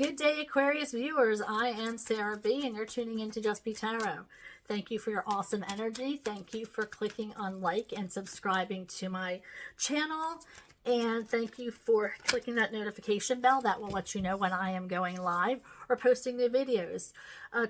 Good day, Aquarius viewers. I am Sarah B, and you're tuning into Just Be Tarot. Thank you for your awesome energy. Thank you for clicking on like and subscribing to my channel. And thank you for clicking that notification bell. That will let you know when I am going live or posting new videos.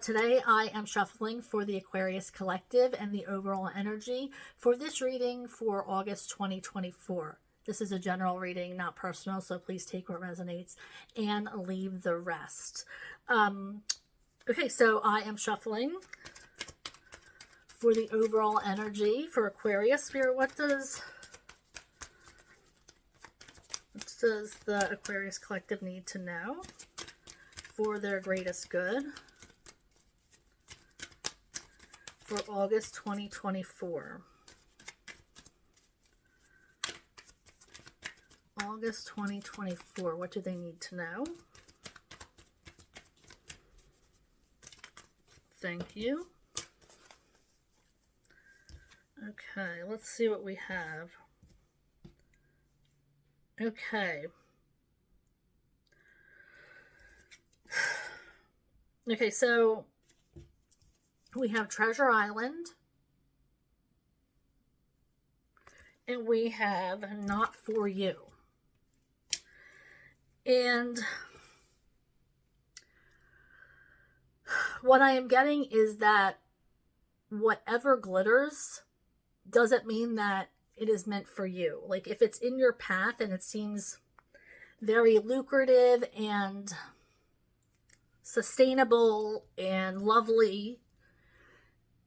Today, I am shuffling for the Aquarius Collective and the overall energy for this reading for August 2024. This is a general reading, not personal, so please take what resonates and leave the rest. Okay, so I am shuffling for the overall energy for Aquarius. Spirit, what does the Aquarius Collective need to know for their greatest good for August 2024? August 2024, what do they need to know? Thank you. Okay, let's see what we have. Okay. Okay, so we have Treasure Island. And we have Not For You. And what I am getting is that whatever glitters doesn't mean that it is meant for you. Like if it's in your path and it seems very lucrative and sustainable and lovely,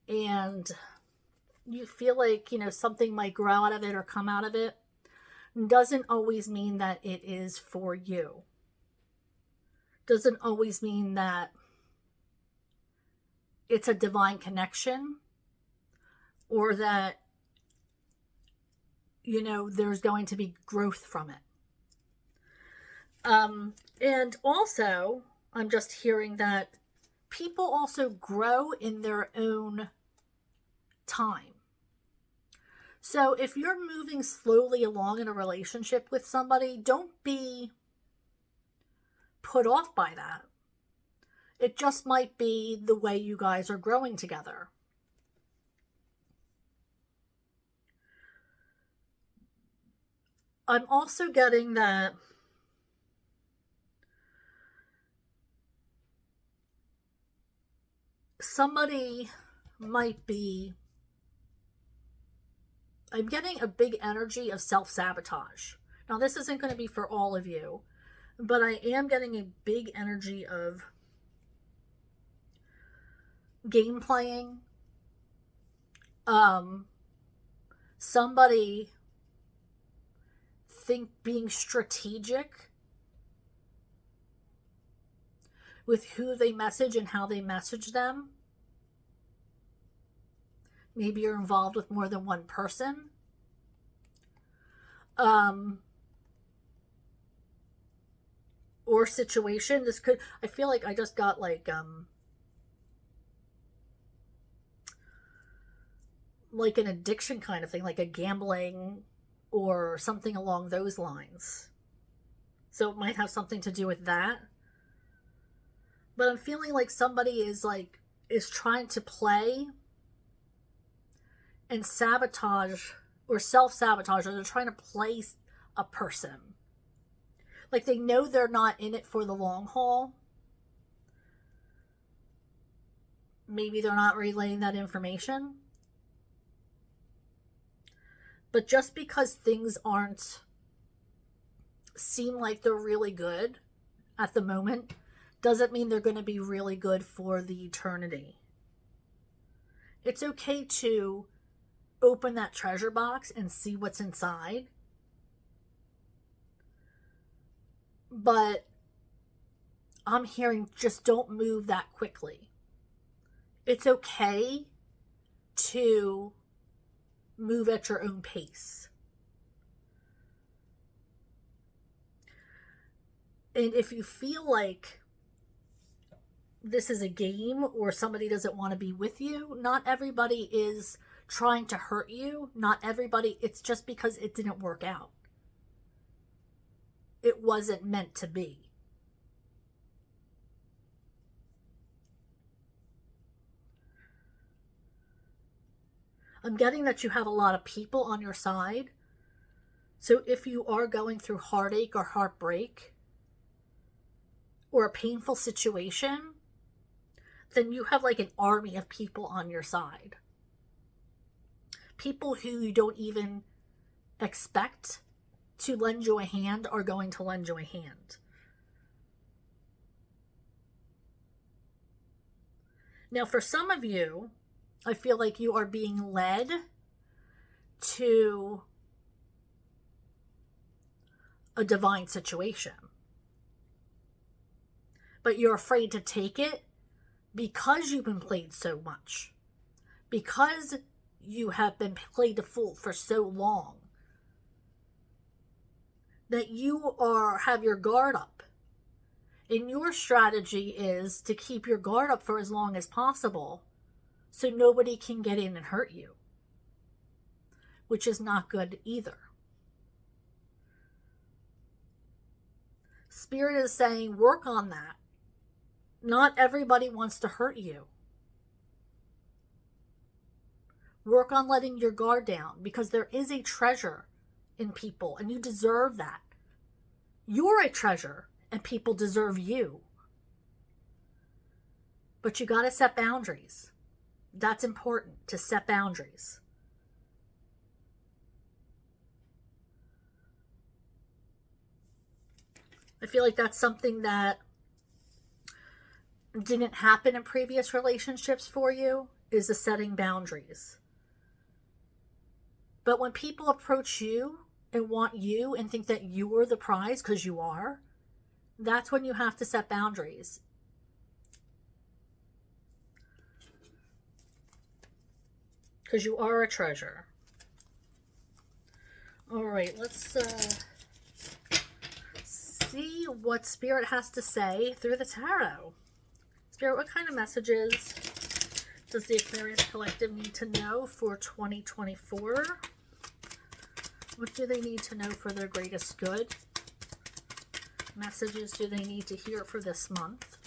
and you feel like, you know, something might grow out of it or come out of it, doesn't always mean that it is for you. Doesn't always mean that it's a divine connection or that, you know, there's going to be growth from it. And also, I'm just hearing that people also grow in their own time. So if you're moving slowly along in a relationship with somebody, don't be put off by that. It just might be the way you guys are growing together. I'm also getting that somebody might be, I'm getting a big energy of self-sabotage. Now, this isn't going to be for all of you, but I am getting a big energy of game playing. Somebody being strategic with who they message and how they message them. Maybe you're involved with more than one person. Or situation. This could, I feel like I just got like an addiction kind of thing, like a gambling or something along those lines. So it might have something to do with that. But I'm feeling like somebody is trying to play and sabotage or self-sabotage, or they're trying to play a person. Like they know they're not in it for the long haul. Maybe they're not relaying that information. But just because things seem like they're really good at the moment, doesn't mean they're going to be really good for the eternity. It's okay to open that treasure box and see what's inside. But I'm hearing just don't move that quickly. It's okay to move at your own pace. And if you feel like this is a game or somebody doesn't want to be with you, not everybody is trying to hurt you. Not everybody, it's just because it didn't work out. It wasn't meant to be. I'm getting that you have a lot of people on your side. So if you are going through heartache or heartbreak or a painful situation, then you have like an army of people on your side. People who you don't even expect to lend you a hand are going to lend you a hand. Now, for some of you, I feel like you are being led to a divine situation, but you're afraid to take it because you've been played so much, because you have been played the fool for so long, that you have your guard up. And your strategy is to keep your guard up for as long as possible so nobody can get in and hurt you, which is not good either. Spirit is saying, work on that. Not everybody wants to hurt you. Work on letting your guard down, because there is a treasure in people and you deserve that. You're a treasure and people deserve you. But you got to set boundaries. That's important, to set boundaries. I feel like that's something that didn't happen in previous relationships for you, is the setting boundaries. But when people approach you and want you and think that you are the prize, because you are, that's when you have to set boundaries. Because you are a treasure. All right, let's see what Spirit has to say through the tarot. Spirit, what kind of messages does the Aquarius Collective need to know for 2024? What do they need to know for their greatest good? Messages do they need to hear for this month?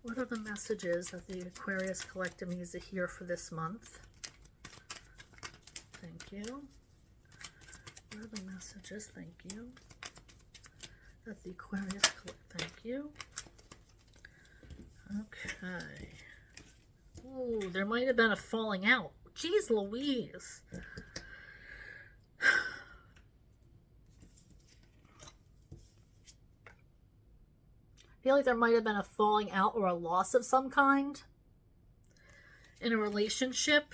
What are the messages that the Aquarius Collective needs to hear for this month? Thank you. What are the messages? Thank you. That the Aquarius Collective. Thank you. Okay. Ooh, there might have been a falling out. Jeez Louise. I feel like there might have been a falling out or a loss of some kind in a relationship.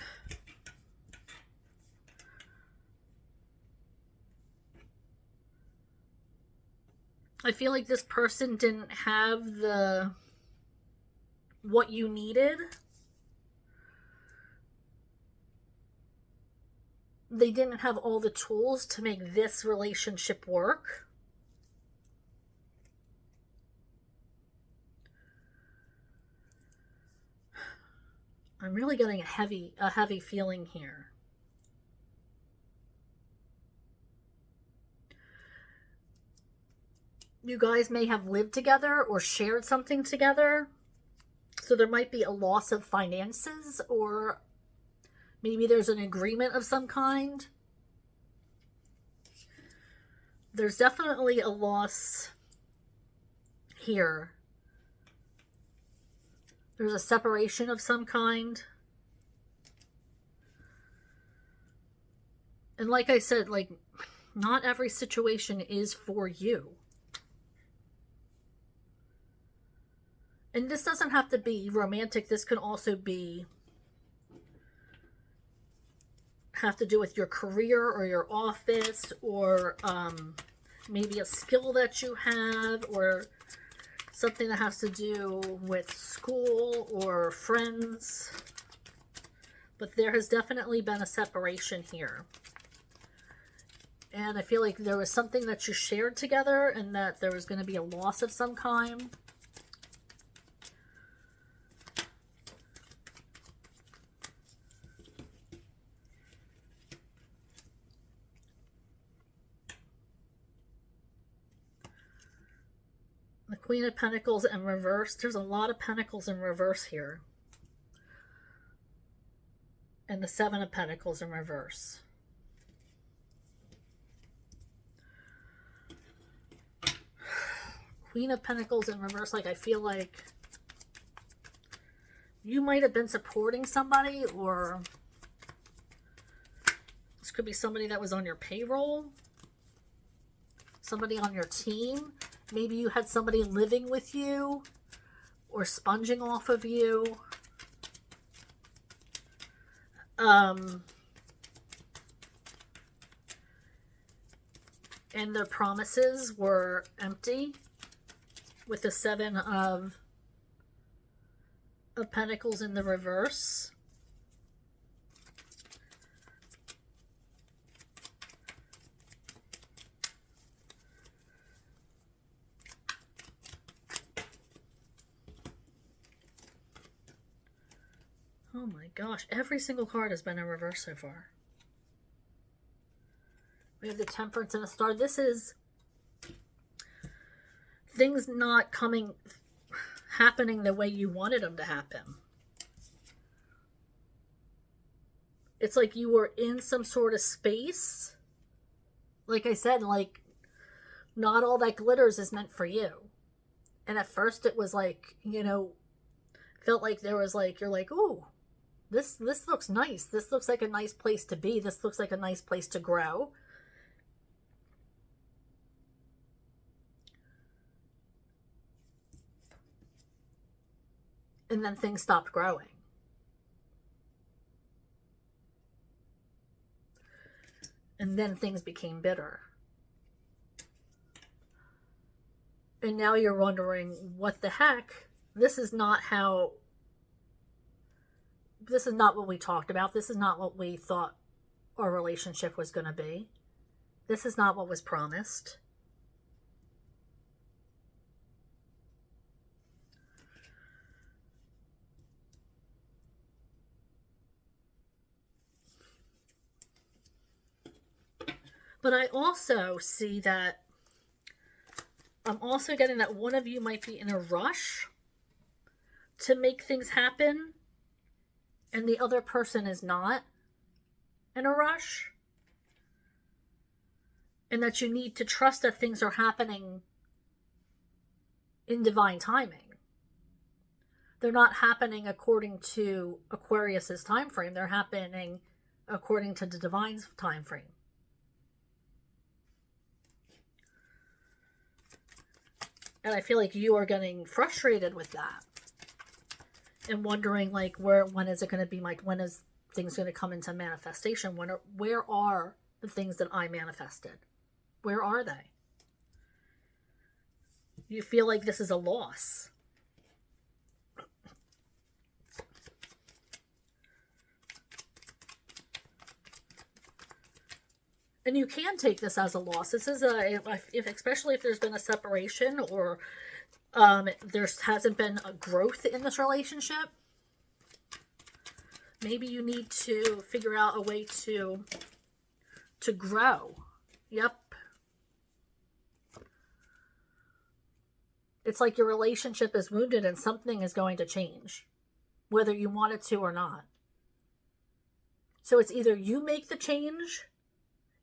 I feel like this person didn't have what you needed. They didn't have all the tools to make this relationship work. I'm really getting a heavy feeling here. You guys may have lived together or shared something together. So there might be a loss of finances, or maybe there's an agreement of some kind. There's definitely a loss here. There's a separation of some kind. And like I said, like, not every situation is for you. And this doesn't have to be romantic. This can also have to do with your career or your office, or maybe a skill that you have, or something that has to do with school or friends. But there has definitely been a separation here. And I feel like there was something that you shared together, and that there was going to be a loss of some kind. The Queen of Pentacles in reverse. There's a lot of Pentacles in reverse here. and the Seven of Pentacles in reverse. Queen of Pentacles in reverse. Like, I feel like you might have been supporting somebody, or this could be somebody that was on your payroll, somebody on your team. Maybe you had somebody living with you or sponging off of you. And their promises were empty with the Seven of Pentacles in the reverse. Oh my gosh, every single card has been in reverse so far. We have the Temperance and the Star. This is things not happening the way you wanted them to happen. It's like you were in some sort of space. Like I said, like, not all that glitters is meant for you. And at first it was like, you know, felt like there was like, you're like, ooh, this looks nice. This looks like a nice place to be. This looks like a nice place to grow. And then things stopped growing. And then things became bitter. And now you're wondering, what the heck? This is not what we talked about. This is not what we thought our relationship was going to be. This is not what was promised. But I also see that I'm also getting that one of you might be in a rush to make things happen, and the other person is not in a rush. And that you need to trust that things are happening in divine timing. They're not happening according to Aquarius's time frame. They're happening according to the divine's time frame. And I feel like you are getting frustrated with that. And wondering, like, when is it going to be, like, when is things going to come into manifestation? Where are the things that I manifested? Where are they? You feel like this is a loss. And you can take this as a loss. This is especially if there's been a separation, or there hasn't been a growth in this relationship. Maybe you need to figure out a way to grow. Yep. It's like your relationship is wounded and something is going to change, whether you want it to or not. So it's either you make the change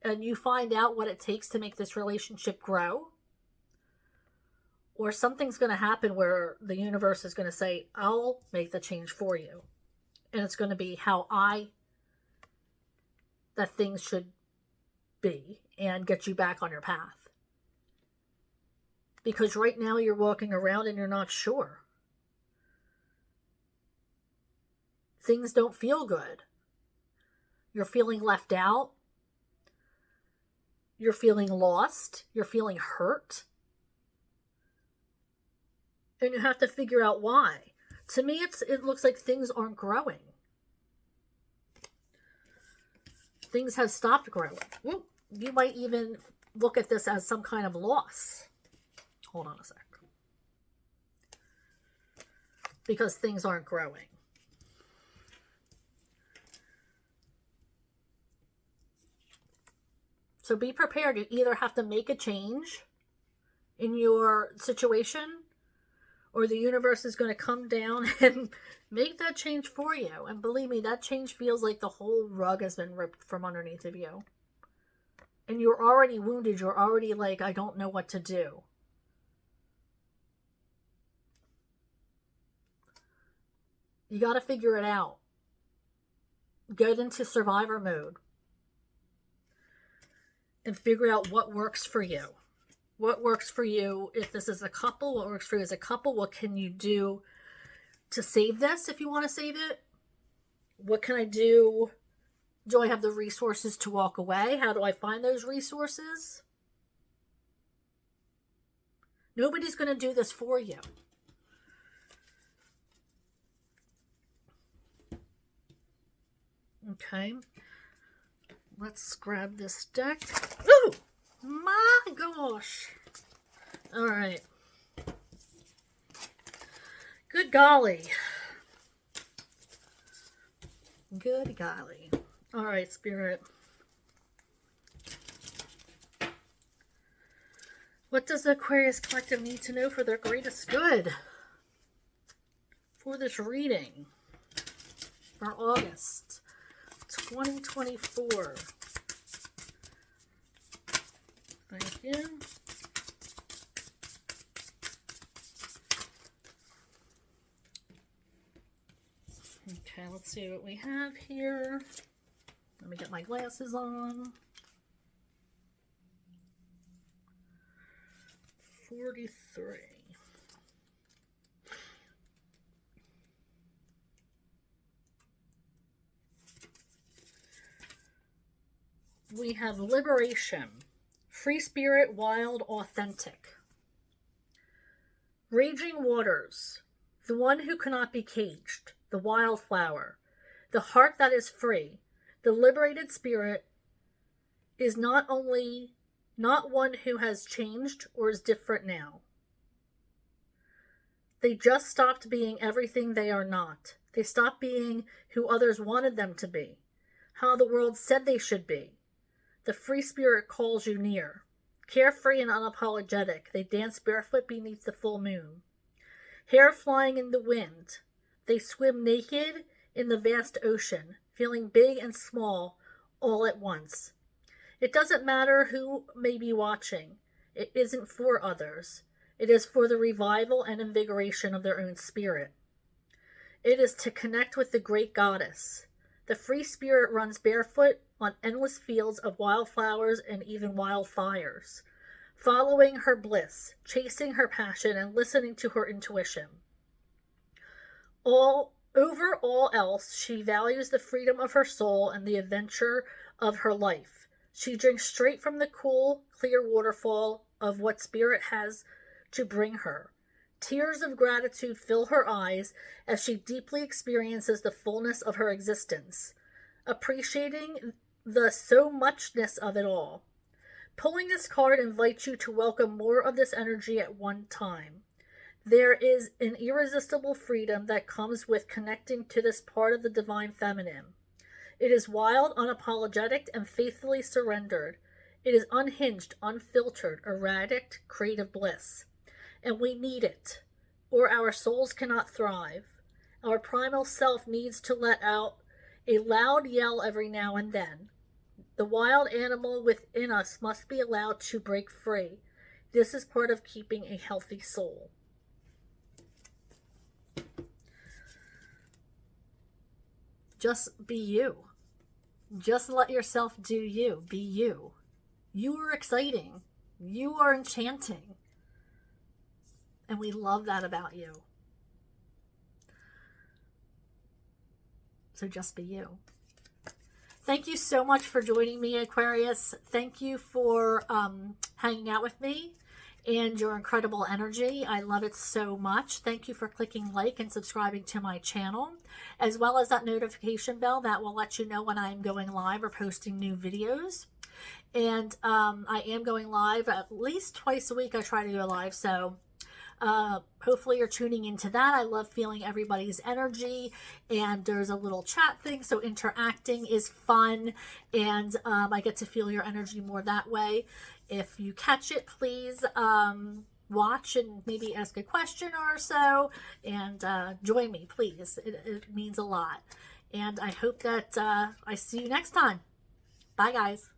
and you find out what it takes to make this relationship grow, or something's going to happen where the universe is going to say, I'll make the change for you. And it's going to be how that things should be, and get you back on your path. Because right now you're walking around and you're not sure. Things don't feel good. You're feeling left out. You're feeling lost. You're feeling hurt. And you have to figure out why. To me, it looks like things aren't growing. Things have stopped growing. You might even look at this as some kind of loss. Hold on a sec. Because things aren't growing. So be prepared. You either have to make a change in your situation, or the universe is going to come down and make that change for you. And believe me, that change feels like the whole rug has been ripped from underneath of you. And you're already wounded. You're already like, I don't know what to do. You got to figure it out. Get into survivor mode. And figure out what works for you. What works for you if this is a couple? What works for you as a couple? What can you do to save this if you want to save it? What can I do? Do I have the resources to walk away? How do I find those resources? Nobody's going to do this for you. Okay. Let's grab this deck. Ooh! My gosh. All right. Good golly. Good golly. All right, Spirit. What does the Aquarius Collective need to know for their greatest good? For this reading. For August 2024. Thank you. Okay, let's see what we have here. Let me get my glasses on. 43. We have liberation. Free spirit, wild, authentic. Raging waters. The one who cannot be caged. The wildflower. The heart that is free. The liberated spirit is not one who has changed or is different now. They just stopped being everything they are not. They stopped being who others wanted them to be, how the world said they should be. The free spirit calls you near. Carefree and unapologetic, they dance barefoot beneath the full moon. Hair flying in the wind, they swim naked in the vast ocean, feeling big and small all at once. It doesn't matter who may be watching. It isn't for others. It is for the revival and invigoration of their own spirit. It is to connect with the great goddess. The free spirit runs barefoot on endless fields of wildflowers and even wildfires, following her bliss, chasing her passion, and listening to her intuition. Over all else, she values the freedom of her soul and the adventure of her life. She drinks straight from the cool, clear waterfall of what spirit has to bring her. Tears of gratitude fill her eyes as she deeply experiences the fullness of her existence, appreciating the so muchness of it all. Pulling this card invites you to welcome more of this energy at one time. There is an irresistible freedom that comes with connecting to this part of the divine feminine. It is wild, unapologetic, and faithfully surrendered. It is unhinged, unfiltered, erratic, creative bliss. And we need it, or our souls cannot thrive. Our primal self needs to let out a loud yell every now and then. The wild animal within us must be allowed to break free. This is part of keeping a healthy soul. Just be you. Just let yourself do you. Be you. You are exciting. You are enchanting. And we love that about you. So just be you. Thank you so much for joining me, Aquarius. Thank you for hanging out with me and your incredible energy. I love it so much. Thank you for clicking like and subscribing to my channel, as well as that notification bell that will let you know when I am going live or posting new videos. And I am going live at least twice a week. I try to go live, so hopefully you're tuning into that. I love feeling everybody's energy, and there's a little chat thing, so interacting is fun, and I get to feel your energy more that way. If you catch it, please watch and maybe ask a question or so, and join me, please. It means a lot. And I hope that I see you next time. Bye, guys.